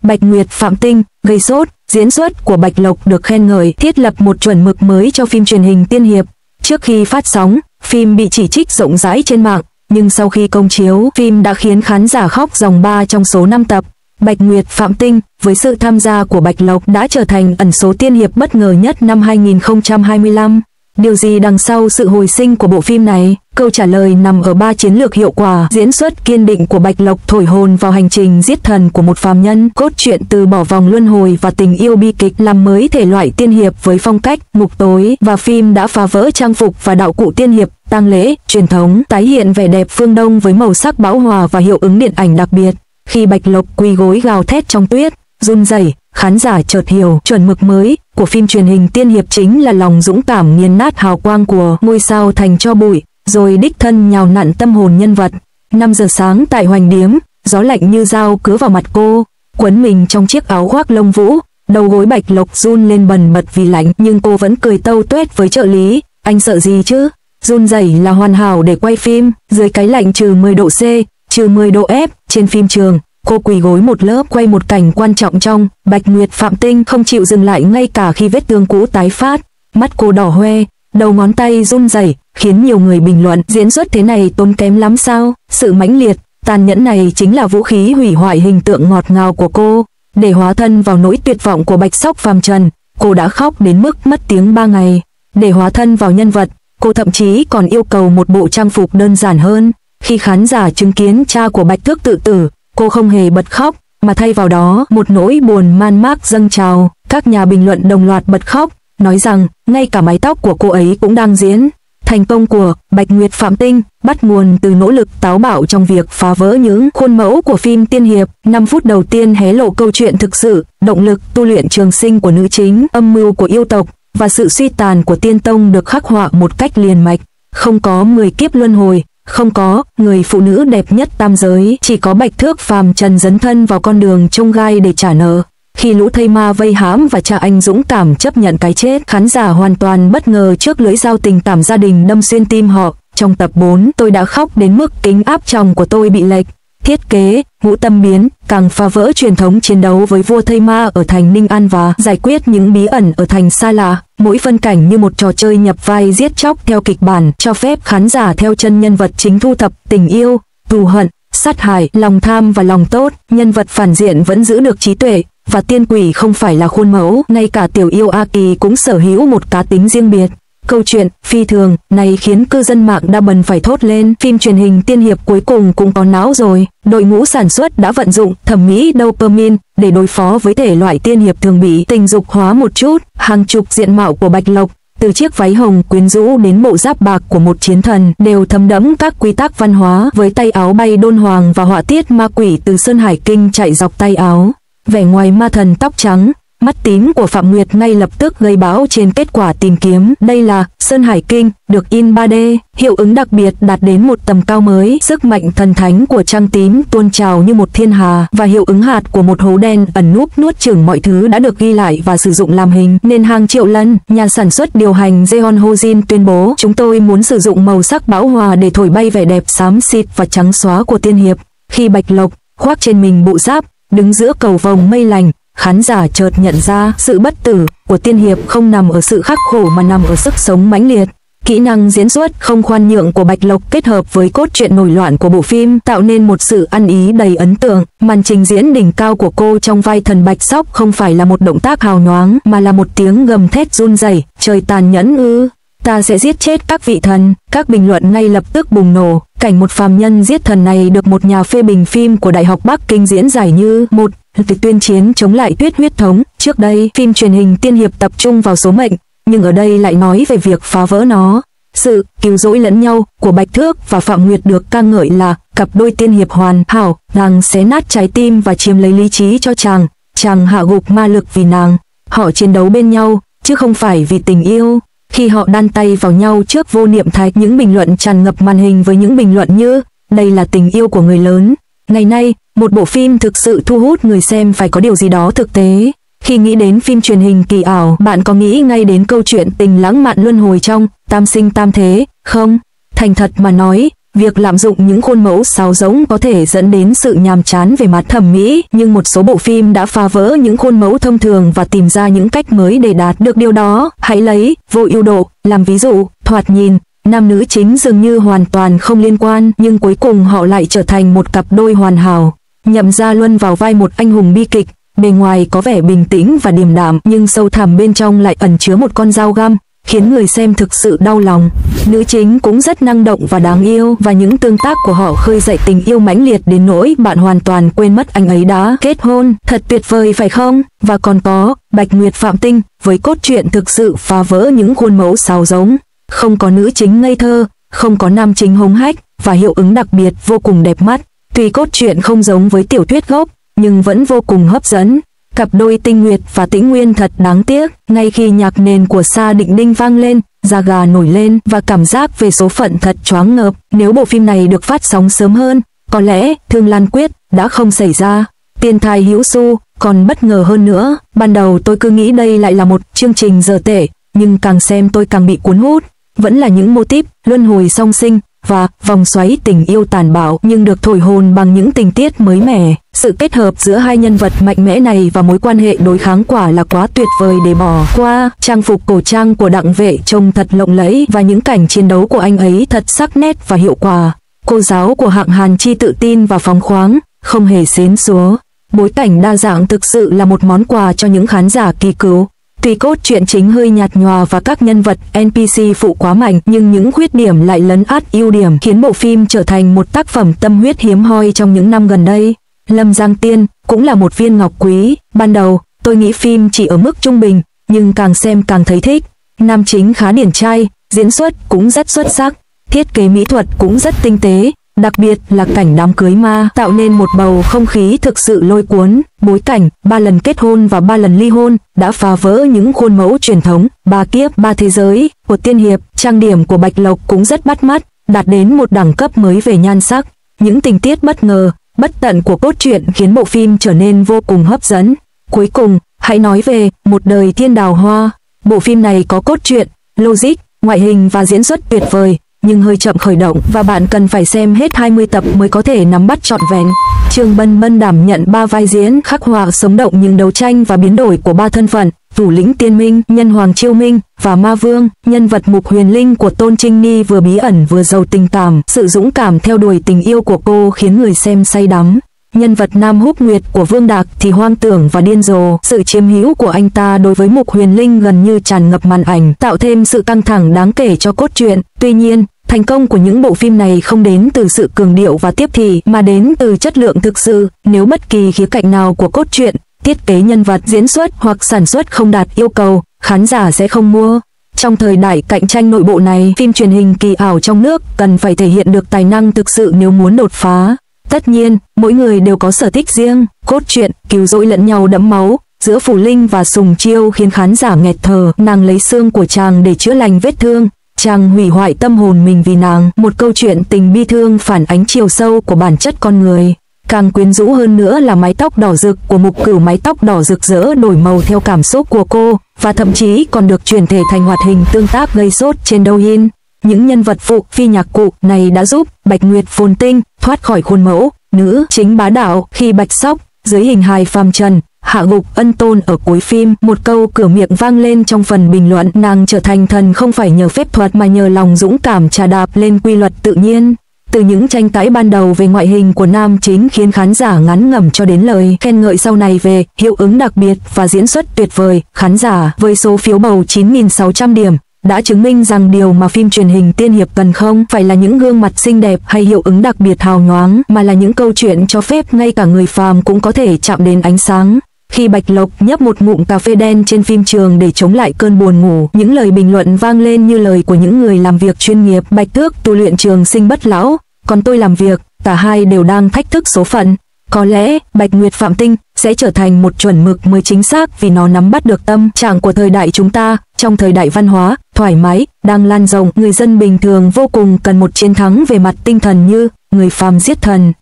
Bạch Nguyệt Phạm Tinh, gây sốt, diễn xuất của Bạch Lộc được khen ngợi, thiết lập một chuẩn mực mới cho phim truyền hình tiên hiệp. Trước khi phát sóng, phim bị chỉ trích rộng rãi trên mạng, nhưng sau khi công chiếu, phim đã khiến khán giả khóc ròng 3 trong số 5 tập. Bạch Nguyệt Phạm Tinh, với sự tham gia của Bạch Lộc đã trở thành ẩn số tiên hiệp bất ngờ nhất năm 2025. Điều gì đằng sau sự hồi sinh của bộ phim này? Câu trả lời nằm ở 3 chiến lược hiệu quả, diễn xuất kiên định của Bạch Lộc thổi hồn vào hành trình giết thần của một phàm nhân, cốt truyện từ bỏ vòng luân hồi và tình yêu bi kịch làm mới thể loại tiên hiệp với phong cách ngục tối, và phim đã phá vỡ trang phục và đạo cụ tiên hiệp, tang lễ, truyền thống, tái hiện vẻ đẹp phương Đông với màu sắc bão hòa và hiệu ứng điện ảnh đặc biệt. Khi Bạch Lộc quỳ gối gào thét trong tuyết, run rẩy, khán giả chợt hiểu chuẩn mực mới của phim truyền hình tiên hiệp chính là lòng dũng cảm nghiền nát hào quang của ngôi sao thành tro bụi, rồi đích thân nhào nặn tâm hồn nhân vật. 5 giờ sáng tại Hoành Điếm, gió lạnh như dao cứa vào mặt cô, quấn mình trong chiếc áo khoác lông vũ, đầu gối Bạch Lộc run lên bần bật vì lạnh, nhưng cô vẫn cười tâu tuét với trợ lý, anh sợ gì chứ? Run rẩy là hoàn hảo để quay phim, dưới cái lạnh trừ 10 độ C, trừ 10 độ F, trên phim trường. Cô quỳ gối một lớp quay một cảnh quan trọng trong Bạch Nguyệt Phạm Tinh, không chịu dừng lại ngay cả khi vết thương cũ tái phát. Mắt cô đỏ hoe, đầu ngón tay run rẩy, khiến nhiều người bình luận diễn xuất thế này tốn kém lắm sao? Sự mãnh liệt, tàn nhẫn này chính là vũ khí hủy hoại hình tượng ngọt ngào của cô. Để hóa thân vào nỗi tuyệt vọng của Bạch Sóc phàm trần, cô đã khóc đến mức mất tiếng 3 ngày. Để hóa thân vào nhân vật, cô thậm chí còn yêu cầu một bộ trang phục đơn giản hơn. Khi khán giả chứng kiến cha của Bạch Thước tự tử, cô không hề bật khóc, mà thay vào đó một nỗi buồn man mác dâng trào. Các nhà bình luận đồng loạt bật khóc, nói rằng ngay cả mái tóc của cô ấy cũng đang diễn. Thành công của Bạch Nguyệt Phạm Tinh bắt nguồn từ nỗ lực táo bạo trong việc phá vỡ những khuôn mẫu của phim tiên hiệp. 5 phút đầu tiên hé lộ câu chuyện thực sự, động lực tu luyện trường sinh của nữ chính, âm mưu của yêu tộc và sự suy tàn của tiên tông được khắc họa một cách liền mạch. Không có 10 kiếp luân hồi, không có người phụ nữ đẹp nhất tam giới, chỉ có Bạch Thước phàm trần dấn thân vào con đường chông gai để trả nợ. Khi lũ thây ma vây hãm và cha anh dũng cảm chấp nhận cái chết, khán giả hoàn toàn bất ngờ trước lưỡi dao tình cảm gia đình đâm xuyên tim họ. Trong tập 4, tôi đã khóc đến mức kính áp tròng của tôi bị lệch. Thiết kế, ngũ tâm biến, càng phá vỡ truyền thống chiến đấu với vua thây ma ở thành Ninh An và giải quyết những bí ẩn ở thành xa lạ. Mỗi phân cảnh như một trò chơi nhập vai giết chóc theo kịch bản, cho phép khán giả theo chân nhân vật chính thu thập tình yêu, thù hận, sát hại, lòng tham và lòng tốt. Nhân vật phản diện vẫn giữ được trí tuệ, và tiên quỷ không phải là khuôn mẫu. Ngay cả tiểu yêu A Kỳ cũng sở hữu một cá tính riêng biệt. Câu chuyện phi thường này khiến cư dân mạng đa bần phải thốt lên, phim truyền hình tiên hiệp cuối cùng cũng có não rồi. Đội ngũ sản xuất đã vận dụng thẩm mỹ dopamine để đối phó với thể loại tiên hiệp thường bị tình dục hóa một chút. Hàng chục diện mạo của Bạch Lộc, từ chiếc váy hồng quyến rũ đến bộ giáp bạc của một chiến thần, đều thấm đẫm các quy tắc văn hóa, với tay áo bay đôn hoàng và họa tiết ma quỷ từ Sơn Hải Kinh chạy dọc tay áo. Vẻ ngoài ma thần tóc trắng, mắt tím của Phạm Nguyệt ngay lập tức gây bão trên kết quả tìm kiếm. Đây là Sơn Hải Kinh, được in 3D, hiệu ứng đặc biệt đạt đến một tầm cao mới. Sức mạnh thần thánh của trăng tím tuôn trào như một thiên hà, và hiệu ứng hạt của một hố đen ẩn núp nuốt chửng mọi thứ đã được ghi lại và sử dụng làm hình nên hàng triệu lần. Nhà sản xuất điều hành Jeon Ho-jin tuyên bố, chúng tôi muốn sử dụng màu sắc bão hòa để thổi bay vẻ đẹp xám xịt và trắng xóa của tiên hiệp. Khi Bạch Lộc khoác trên mình bộ giáp, đứng giữa cầu vồng mây lành, khán giả chợt nhận ra sự bất tử của tiên hiệp không nằm ở sự khắc khổ mà nằm ở sức sống mãnh liệt. Kỹ năng diễn xuất không khoan nhượng của Bạch Lộc kết hợp với cốt truyện nổi loạn của bộ phim tạo nên một sự ăn ý đầy ấn tượng. Màn trình diễn đỉnh cao của cô trong vai thần Bạch Sóc không phải là một động tác hào nhoáng mà là một tiếng gầm thét run rẩy, trời tàn nhẫn ư, ta sẽ giết chết các vị thần. Các bình luận ngay lập tức bùng nổ. Cảnh một phàm nhân giết thần này được một nhà phê bình phim của Đại học Bắc Kinh diễn giải như một việc tuyên chiến chống lại tuyết huyết thống. Trước đây, phim truyền hình tiên hiệp tập trung vào số mệnh, nhưng ở đây lại nói về việc phá vỡ nó. Sự cứu rỗi lẫn nhau của Bạch Thước và Phạm Nguyệt được ca ngợi là cặp đôi tiên hiệp hoàn hảo. Nàng xé nát trái tim và chiếm lấy lý trí cho chàng, chàng hạ gục ma lực vì nàng. Họ chiến đấu bên nhau, chứ không phải vì tình yêu. Khi họ đan tay vào nhau trước vô niệm thạch, những bình luận tràn ngập màn hình với những bình luận như đây là tình yêu của người lớn. Ngày nay, một bộ phim thực sự thu hút người xem phải có điều gì đó thực tế. Khi nghĩ đến phim truyền hình kỳ ảo, bạn có nghĩ ngay đến câu chuyện tình lãng mạn luân hồi trong Tam Sinh Tam Thế không? Thành thật mà nói, Việc lạm dụng những khuôn mẫu sáo rỗng có thể dẫn đến sự nhàm chán về mặt thẩm mỹ, nhưng một số bộ phim đã phá vỡ những khuôn mẫu thông thường và tìm ra những cách mới để đạt được điều đó. Hãy lấy Vô Ưu Độ làm ví dụ, thoạt nhìn, nam nữ chính dường như hoàn toàn không liên quan, nhưng cuối cùng họ lại trở thành một cặp đôi hoàn hảo. Nhậm Gia Luân vào vai một anh hùng bi kịch, bề ngoài có vẻ bình tĩnh và điềm đạm, nhưng sâu thẳm bên trong lại ẩn chứa một con dao găm, khiến người xem thực sự đau lòng. Nữ chính cũng rất năng động và đáng yêu, và những tương tác của họ khơi dậy tình yêu mãnh liệt đến nỗi bạn hoàn toàn quên mất anh ấy đã kết hôn. Thật tuyệt vời phải không? Và còn có Bạch Nguyệt Phạm Tinh, với cốt truyện thực sự phá vỡ những khuôn mẫu sáo rỗng. Không có nữ chính ngây thơ, không có nam chính hống hách, và hiệu ứng đặc biệt vô cùng đẹp mắt. Tuy cốt truyện không giống với tiểu thuyết gốc, nhưng vẫn vô cùng hấp dẫn. Cặp đôi Tinh Nguyệt và Tĩnh Nguyên thật đáng tiếc, ngay khi nhạc nền của Sa Định Đinh vang lên, da gà nổi lên và cảm giác về số phận thật choáng ngợp. Nếu bộ phim này được phát sóng sớm hơn, có lẽ Thương Lan Quyết đã không xảy ra. Tiên Thai Hữu Xu còn bất ngờ hơn nữa. Ban đầu tôi cứ nghĩ đây lại là một chương trình dở tệ, nhưng càng xem tôi càng bị cuốn hút. Vẫn là những mô típ luân hồi song sinh và vòng xoáy tình yêu tàn bạo, nhưng được thổi hồn bằng những tình tiết mới mẻ. Sự kết hợp giữa hai nhân vật mạnh mẽ này và mối quan hệ đối kháng quả là quá tuyệt vời để bỏ qua. Trang phục cổ trang của Đặng Vệ trông thật lộng lẫy, và những cảnh chiến đấu của anh ấy thật sắc nét và hiệu quả. Cô giáo của Hạng Hàn Chi tự tin và phóng khoáng, không hề xến xúa. Bối cảnh đa dạng thực sự là một món quà cho những khán giả kỳ cựu. Tuy cốt truyện chính hơi nhạt nhòa và các nhân vật NPC phụ quá mạnh, nhưng những khuyết điểm lại lấn át ưu điểm, khiến bộ phim trở thành một tác phẩm tâm huyết hiếm hoi trong những năm gần đây. Lâm Giang Tiên cũng là một viên ngọc quý. Ban đầu, tôi nghĩ phim chỉ ở mức trung bình, nhưng càng xem càng thấy thích. Nam chính khá điển trai, diễn xuất cũng rất xuất sắc, thiết kế mỹ thuật cũng rất tinh tế. Đặc biệt là cảnh đám cưới ma tạo nên một bầu không khí thực sự lôi cuốn. Bối cảnh 3 lần kết hôn và 3 lần ly hôn đã phá vỡ những khuôn mẫu truyền thống 3 kiếp 3 thế giới của tiên hiệp. Trang điểm của Bạch Lộc cũng rất bắt mắt, đạt đến một đẳng cấp mới về nhan sắc. Những tình tiết bất ngờ, bất tận của cốt truyện khiến bộ phim trở nên vô cùng hấp dẫn. Cuối cùng, hãy nói về Một Đời Thiên Đào Hoa. Bộ phim này có cốt truyện, logic, ngoại hình và diễn xuất tuyệt vời, nhưng hơi chậm khởi động và bạn cần phải xem hết 20 tập mới có thể nắm bắt trọn vẹn. Trương Bân Bân đảm nhận 3 vai diễn, khắc họa sống động những đấu tranh và biến đổi của 3 thân phận: thủ lĩnh Tiên Minh, nhân hoàng Chiêu Minh và Ma Vương. Nhân vật Mục Huyền Linh của Tôn Trinh Ni vừa bí ẩn vừa giàu tình cảm, sự dũng cảm theo đuổi tình yêu của cô khiến người xem say đắm. Nhân vật Nam Húc Nguyệt của Vương Đạc thì hoang tưởng và điên rồ, sự chiếm hữu của anh ta đối với Mục Huyền Linh gần như tràn ngập màn ảnh, tạo thêm sự căng thẳng đáng kể cho cốt truyện. Tuy nhiên, thành công của những bộ phim này không đến từ sự cường điệu và tiếp thị, mà đến từ chất lượng thực sự. Nếu bất kỳ khía cạnh nào của cốt truyện, thiết kế nhân vật, diễn xuất hoặc sản xuất không đạt yêu cầu, khán giả sẽ không mua. Trong thời đại cạnh tranh nội bộ này, phim truyền hình kỳ ảo trong nước cần phải thể hiện được tài năng thực sự nếu muốn đột phá. Tất nhiên, mỗi người đều có sở thích riêng. Cốt truyện cứu rỗi lẫn nhau đẫm máu giữa Phủ Linh và Sùng Chiêu khiến khán giả nghẹt thở. Nàng lấy xương của chàng để chữa lành vết thương, chàng hủy hoại tâm hồn mình vì nàng. Một câu chuyện tình bi thương phản ánh chiều sâu của bản chất con người. Càng quyến rũ hơn nữa là mái tóc đỏ rực của Mục Cửu. Mái tóc đỏ rực rỡ đổi màu theo cảm xúc của cô, và thậm chí còn được chuyển thể thành hoạt hình tương tác gây sốt trên Douyin. Những nhân vật phụ phi nhạc cụ này đã giúp Bạch Nguyệt Phồn Tinh thoát khỏi khuôn mẫu nữ chính bá đạo khi Bạch Sóc dưới hình hài phàm trần hạ gục Ân Tôn ở cuối phim. Một câu cửa miệng vang lên trong phần bình luận: nàng trở thành thần không phải nhờ phép thuật mà nhờ lòng dũng cảm trà đạp lên quy luật tự nhiên. Từ những tranh cãi ban đầu về ngoại hình của nam chính khiến khán giả ngán ngẩm cho đến lời khen ngợi sau này về hiệu ứng đặc biệt và diễn xuất tuyệt vời, khán giả với số phiếu bầu 9.600 điểm đã chứng minh rằng điều mà phim truyền hình tiên hiệp cần không phải là những gương mặt xinh đẹp hay hiệu ứng đặc biệt hào nhoáng, mà là những câu chuyện cho phép ngay cả người phàm cũng có thể chạm đến ánh sáng. Khi Bạch Lộc nhấp một ngụm cà phê đen trên phim trường để chống lại cơn buồn ngủ, những lời bình luận vang lên như lời của những người làm việc chuyên nghiệp. Bạch Tước tu luyện trường sinh bất lão, còn tôi làm việc, cả hai đều đang thách thức số phận. Có lẽ Bạch Nguyệt Phạm Tinh sẽ trở thành một chuẩn mực mới chính xác vì nó nắm bắt được tâm trạng của thời đại chúng ta. Trong thời đại văn hóa thoải mái đang lan rộng, người dân bình thường vô cùng cần một chiến thắng về mặt tinh thần như Người Phàm Giết Thần.